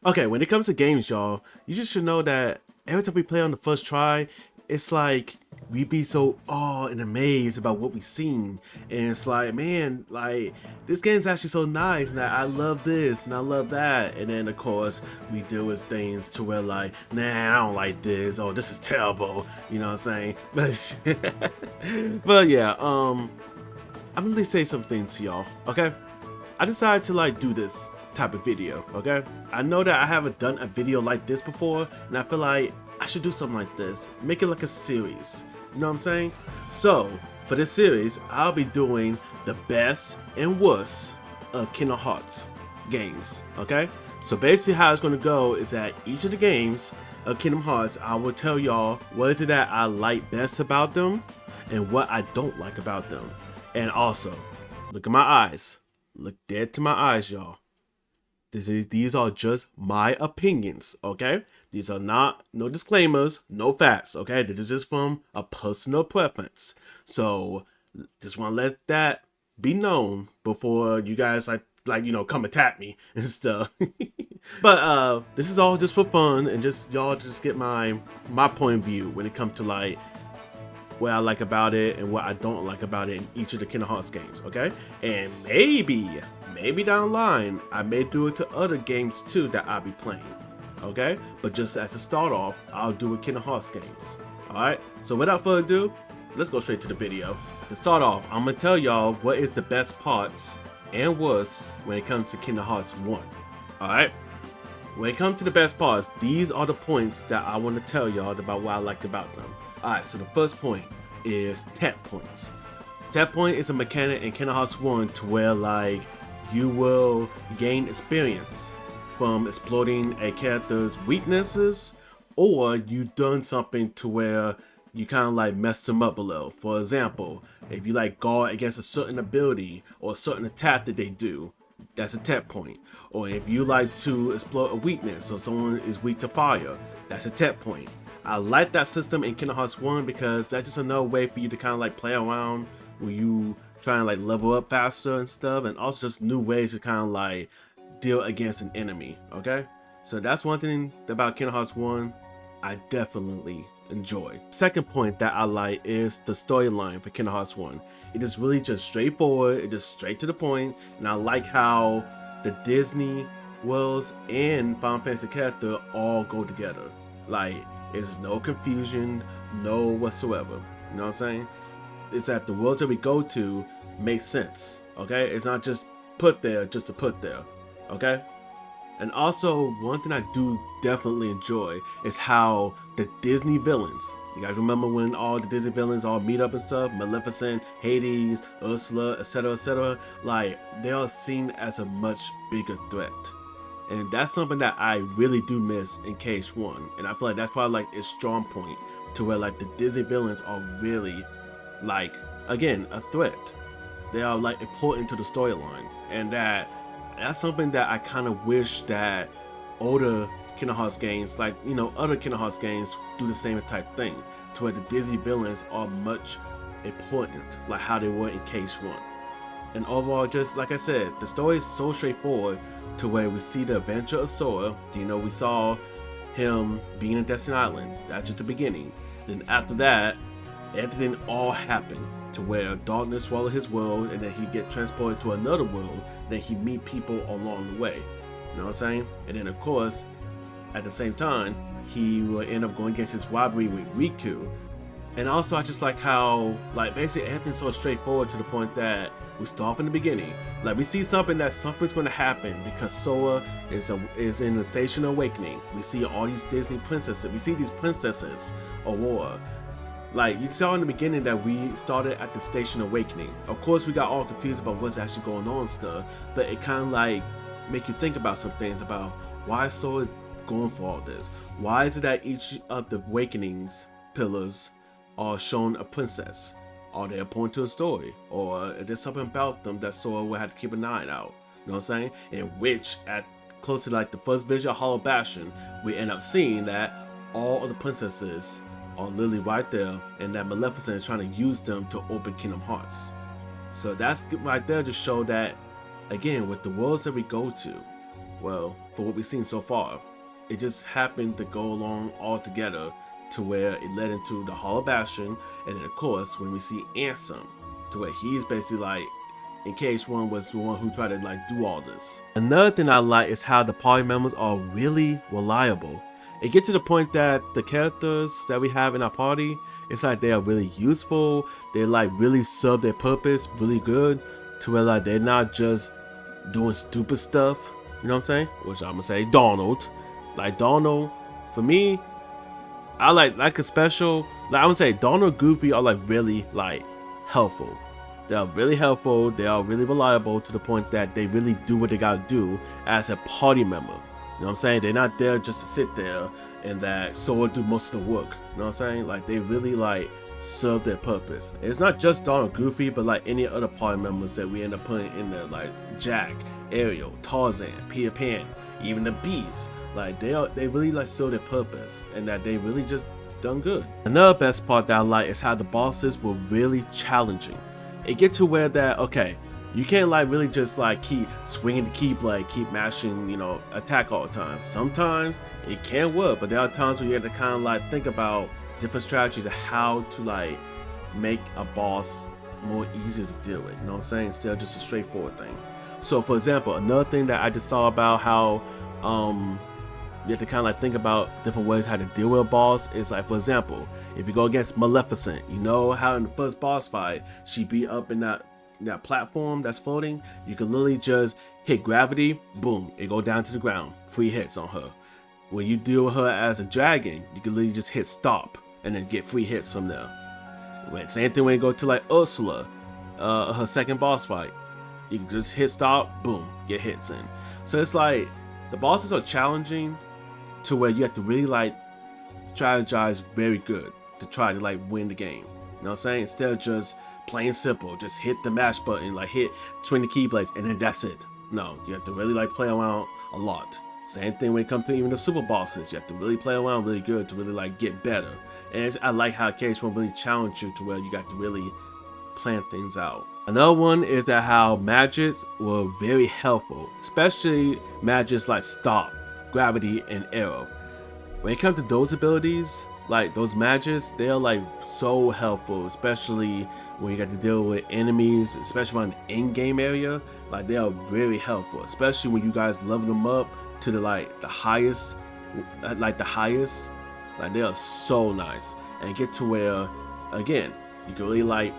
Okay, when it comes to games, y'all, you just should know that every time we play on the first try, it's like we be so awed and amazed about what we seen, and it's like, man, like this game's actually so nice, and I love this and I love that, and then of course we deal with things to where like, nah, I don't like this, oh, this is terrible, you know what I'm saying? But yeah, I'm gonna say something to y'all, okay? I decided to like do this type of video, okay? I know that I haven't done a video like this before, and I feel like I should do something like this. Make it like a series, you know what I'm saying? So, for this series, I'll be doing the best and worst of Kingdom Hearts games, okay? So basically how it's gonna go is that each of the games of Kingdom Hearts, I will tell y'all what is it that I like best about them, and what I don't like about them. And also, look at my eyes. Look dead to my eyes, y'all. These are just my opinions, okay? These are not, no disclaimers, no facts, okay? This is just from a personal preference. So, just want to let that be known before you guys like you know, come attack me and stuff. But this is all just for fun, and just y'all just get my point of view when it comes to like what I like about it and what I don't like about it in each of the Kingdom Hearts games, okay? And maybe down the line, I may do it to other games too that I'll be playing, okay? But just as a start off, I'll do it Kingdom Hearts games, alright? So without further ado, let's go straight to the video. To start off, I'm gonna tell y'all what is the best parts and worst when it comes to Kingdom Hearts 1, alright? When it comes to the best parts, these are the points that I want to tell y'all about what I liked about them. Alright, so the first point is tap points. Tap point is a mechanic in Kingdom Hearts 1 to where like you will gain experience from exploiting a character's weaknesses, or you done something to where you kind of like messed them up a little. For example, if you like guard against a certain ability or a certain attack that they do, that's a tap point. Or if you like to exploit a weakness, so someone is weak to fire, that's a tap point. I like that system in Kingdom Hearts 1 because that's just another way for you to kind of like play around where you try and like level up faster and stuff, and also just new ways to kind of like deal against an enemy, okay? So that's one thing about Kingdom Hearts 1 I definitely enjoy. Second point that I like is the storyline for Kingdom Hearts 1. It is really just straightforward, it is straight to the point, and I like how the Disney worlds and Final Fantasy character all go together. Like, there's no confusion, no whatsoever. You know what I'm saying? It's that the worlds that we go to make sense, okay? It's not just put there just to put there, okay? And also, one thing I do definitely enjoy is how the Disney villains, you guys remember when all the Disney villains all meet up and stuff, Maleficent, Hades, Ursula, etc., like, they are seen as a much bigger threat. And that's something that I really do miss in KH1. And I feel like that's probably like its strong point, to where like the Disney villains are really like, again, a threat. They are like important to the storyline. And that's something that I kind of wish that older Kingdom Hearts games, like, you know, other Kingdom Hearts games do the same type thing, to where the Disney villains are much important, like how they were in KH1. And overall, just like I said, the story is so straightforward to where we see the adventure of Sora. You know, we saw him being in Destiny Islands. That's just the beginning. Then after that, everything all happened to where darkness swallowed his world, and then he get transported to another world. Then he meet people along the way. You know what I'm saying? And then of course, at the same time, he will end up going against his rivalry with Riku. And also, I just like how, like, basically everything's so straightforward to the point that we start from the beginning. Like, we see something's going to happen because Sora is in the Station of Awakening. We see all these Disney princesses. We see these princesses Aurora. Like, you saw in the beginning that we started at the Station of Awakening. Of course, we got all confused about what's actually going on and stuff, but it kind of like make you think about some things about why is Sora going for all this? Why is it that each of the Awakenings pillars are shown a princess? Are they a point to a story? Or is there something about them that Sora will have to keep an eye out? You know what I'm saying? In which, at close to like the first vision of Hollow Bastion, we end up seeing that all of the princesses are literally right there, and that Maleficent is trying to use them to open Kingdom Hearts. So that's right there to show that, again, with the worlds that we go to, Well, for what we've seen so far, it just happened to go along all together to where it led into the Hall of Bastion, and then of course when we see Ansem, to where he's basically like, in case one was the one who tried to like do all this. Another thing I like is how the party members are really reliable. It gets to the point that the characters that we have in our party, it's like they are really useful, they like really serve their purpose really good, to where like they're not just doing stupid stuff, you know what I'm saying? Which I'm gonna say Donald. Like Donald, for me, I like a special, like I would say Donald and Goofy are like really like helpful. They are really helpful, they are really reliable to the point that they really do what they gotta do as a party member. You know what I'm saying? They're not there just to sit there and that Sora do most of the work. You know what I'm saying? Like they really like serve their purpose. And it's not just Donald Goofy, but like any other party members that we end up putting in there, like Jack, Ariel, Tarzan, Peter Pan, even the Bees. Like they really like serve their purpose, and that they really just done good. Another best part that I like is how the bosses were really challenging. It gets to where that, okay, you can't like really just like keep swinging the keyblade, keep mashing, you know, attack all the time. Sometimes it can work, but there are times where you have to kind of like think about different strategies of how to like make a boss more easier to deal with, you know what I'm saying, instead of just a straightforward thing. So for example, another thing that I just saw about how you have to kind of like think about different ways how to deal with a boss is like, for example, if you go against Maleficent, you know how in the first boss fight she be up in that platform that's floating, you can literally just hit gravity, boom, it go down to the ground, 3 hits on her. When you deal with her as a dragon, you can literally just hit stop and then get 3 hits from there. Same thing when you go to like Ursula, her second boss fight, you can just hit stop, boom, get hits in. So it's like the bosses are challenging to where you have to really like strategize very good to try to like win the game. You know what I'm saying? Instead of just plain simple, just hit the mash button, like swing the keyblades, and then that's it. No, you have to really like play around a lot. Same thing when it comes to even the super bosses. You have to really play around really good to really like get better. And I like how KH1 really challenge you to where you got to really plan things out. Another one is that how magics were very helpful, especially magics like stop, gravity, and arrow. When it comes to those abilities, like those magics, they are like so helpful, especially when you got to deal with enemies, especially around the in-game area. Like they are very helpful, especially when you guys level them up to the highest, like they are so nice. And get to where, again, you can really like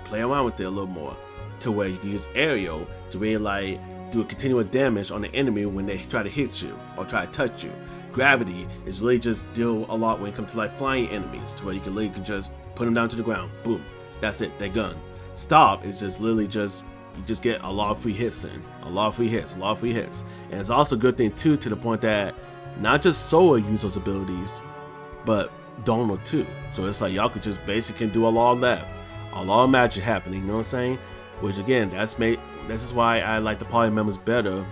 play around with it a little more, to where you can use aerial to really like do a continual damage on the enemy when they try to hit you or try to touch you. Gravity is really just deal a lot when it comes to like flying enemies, to where you can just put them down to the ground, boom, that's it, they're gone. Stop is just literally just, you just get a lot of free hits in, a lot of free hits. And it's also a good thing too, to the point that not just Sora use those abilities, but Donald too. So it's like y'all could just basically do a lot of that, a lot of magic happening, you know what I'm saying? Which again, this is why I like the party members better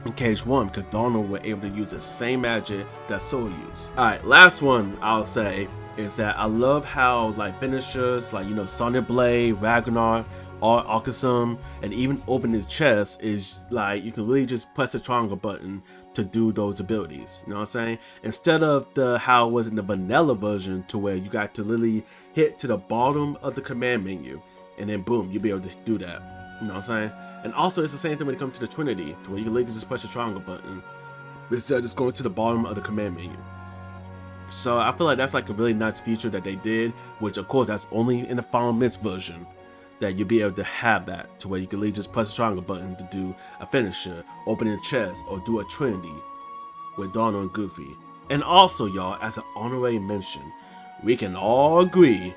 in KH1, because Donald were able to use the same magic that Sora used. Alright, last one I'll say is that I love how like finishers like, you know, Sonic Blade, Ragnar, or Arcasum, and even opening the chest is like you can really just press the triangle button to do those abilities, you know what I'm saying? Instead of how it was in the vanilla version, to where you got to literally hit to the bottom of the command menu and then boom, you'll be able to do that, you know what I'm saying? And also it's the same thing when it comes to the Trinity, to where you can literally just press the triangle button instead of just going to the bottom of the command menu. So I feel like that's like a really nice feature that they did, which of course that's only in the Final Mist version that you'll be able to have that, to where you can literally just press the triangle button to do a finisher, open a chest, or do a Trinity with Donald and Goofy. And also y'all, as an honorary mention, we can all agree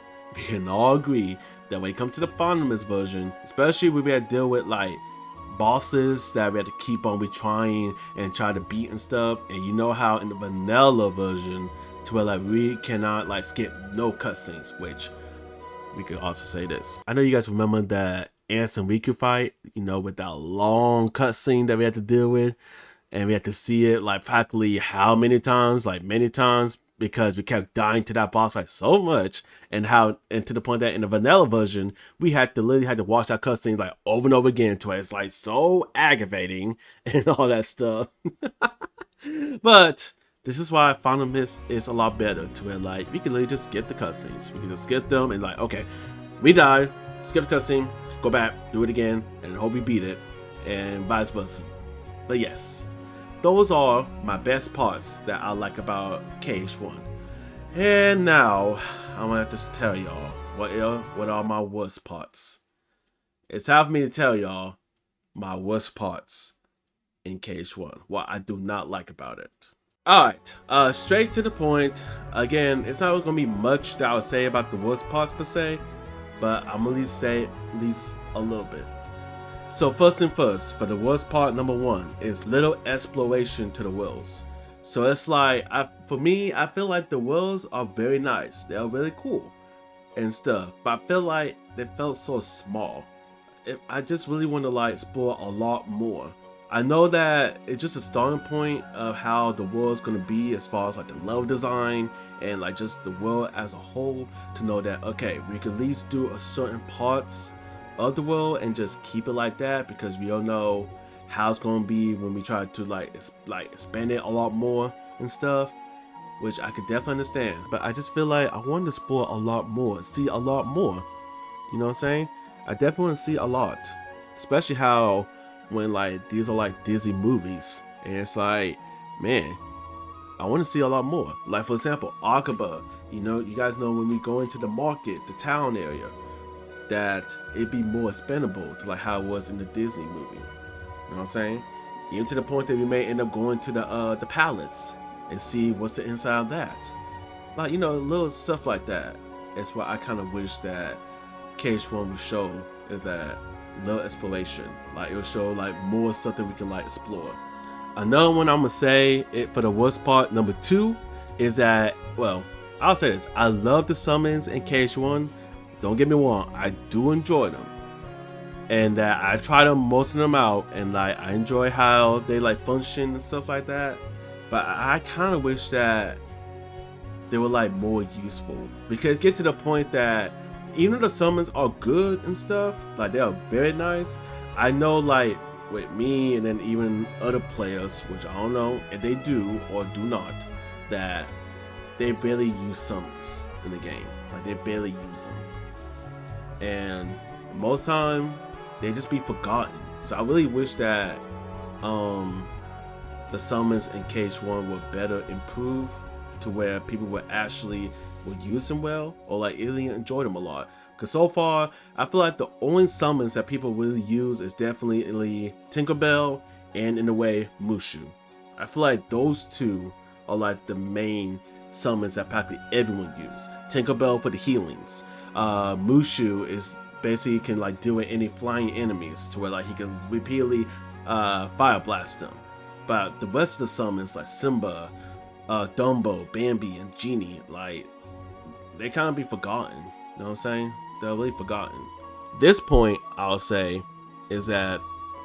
that when it comes to the Final Mist version, especially when we had to deal with like bosses that we had to keep on retrying and try to beat and stuff, and you know how in the vanilla version, to where like we cannot like skip no cutscenes, which we could also say this. I know you guys remember that Ansem Riku fight, you know, with that long cutscene that we had to deal with, and we had to see it like practically how many times, like many times, because we kept dying to that boss fight so much, and to the point that in the vanilla version we had to literally watch that cutscene like over and over again to where it's like so aggravating and all that stuff. But this is why Final Mist is a lot better, to where like we can literally just skip the cutscenes. We can just skip them and like, okay, we died, skip the cutscene, go back, do it again, and hope we beat it, and vice versa. But yes, those are my best parts that I like about KH1. And now I'm gonna have to tell y'all what are my worst parts. It's time for me to tell y'all my worst parts in KH1, what I do not like about it. Alright, straight to the point. Again, it's not gonna be much that I would say about the worst parts per se, but I'm gonna at least say at least a little bit. So first and first, for the worst part, number one is little exploration to the worlds. So it's like, for me, I feel like the worlds are very nice. They're really cool and stuff, but I feel like they felt so small. I just really want to like explore a lot more. I know that it's just a starting point of how the world's gonna be as far as like the level design and like just the world as a whole, to know that okay, we can at least do a certain parts of the world and just keep it like that, because we don't know how it's gonna be when we try to like expand it a lot more and stuff, which I could definitely understand. But I just feel like I want to explore a lot more, see a lot more. You know what I'm saying? I definitely want to see a lot, especially how when like these are like Disney movies, and it's like, man, I want to see a lot more. Like for example, Aqaba. You know, you guys know when we go into the market, the town area, that it'd be more expendable to like how it was in the Disney movie. You know what I'm saying? Even to the point that we may end up going to the palace and see what's the inside of that. Like, you know, little stuff like that. It's what I kind of wish that KH1 would show, is that little exploration. Like it will show like more stuff that we can like explore. Another one I'm gonna say it for the worst part, number two, is that, well, I'll say this, I love the summons in KH1. Don't get me wrong, I do enjoy them, and that I try them, most of them out, and like I enjoy how they like function and stuff like that. But I kind of wish that they were like more useful, because get to the point that even though the summons are good and stuff, like they are very nice, I know like with me and then even other players, which I don't know if they do or do not, that they barely use summons in the game. Like they barely use them, and most time they just be forgotten. So I really wish that the summons in KH1 were better improved, to where people would use them well, or like really enjoy them a lot. Because so far, I feel like the only summons that people really use is definitely Tinkerbell and, in a way, Mushu. I feel like those two are like the main summons that practically everyone use. Tinkerbell for the healings. Mushu is basically can like deal with any flying enemies, to where like he can repeatedly fire blast them. But the rest of the summons like Simba, Dumbo, Bambi, and Genie, like they kind of be forgotten. You know what I'm saying? They're really forgotten. This point, I'll say, is that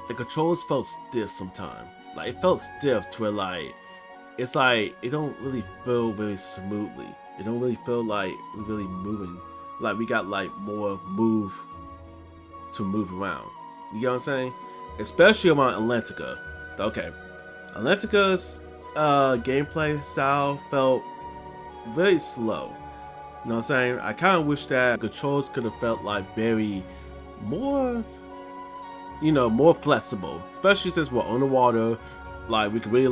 the controls felt stiff sometimes. Like it felt stiff to where like it's like it don't really feel very smoothly. It don't really feel like we're really moving. Like we got like more move around. You know what I'm saying? Especially around Atlantica. Okay, Atlantica's gameplay style felt very slow. You know what I'm saying? I kind of wish that controls could have felt like very more, you know, more flexible. Especially since we're on the water, like we could really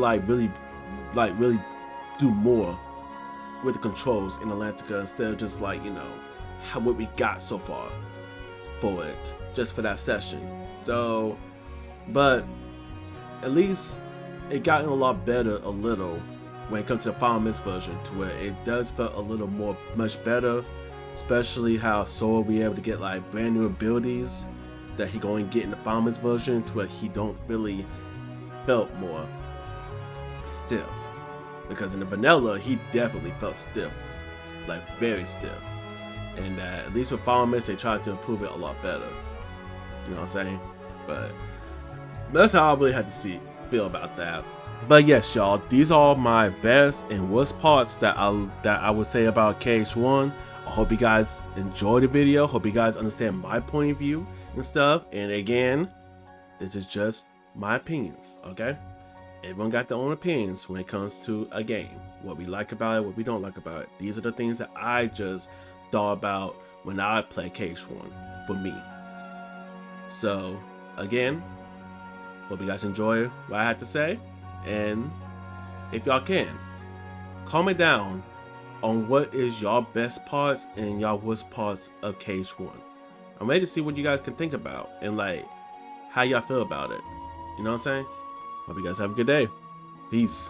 do more with the controls in Atlantica, instead of just like, you know, what we got so far for it, just for that session. So, but at least it gotten a lot better a little when it comes to the Final Mist version, to where it does feel a little much better, especially how Sora will be able to get like brand new abilities that he going to get in the Final Mist version, to where he don't really felt more stiff, because in the vanilla he definitely felt stiff, like very stiff. And at least with Final Mist they tried to improve it a lot better. You know what I'm saying? But that's how I really had to feel about that. But yes, y'all, these are my best and worst parts that I would say about KH1. I hope you guys enjoy the video. Hope you guys understand my point of view and stuff. And again, this is just my opinions, okay? Everyone got their own opinions when it comes to a game. What we like about it, what we don't like about it. These are the things that I just thought about when I play KH1 for me. So, again, hope you guys enjoy what I had to say. And if y'all can, comment down on what is y'all best parts and y'all worst parts of KH1. I'm ready to see what you guys can think about and like how y'all feel about it. You know what I'm saying? Hope you guys have a good day. Peace.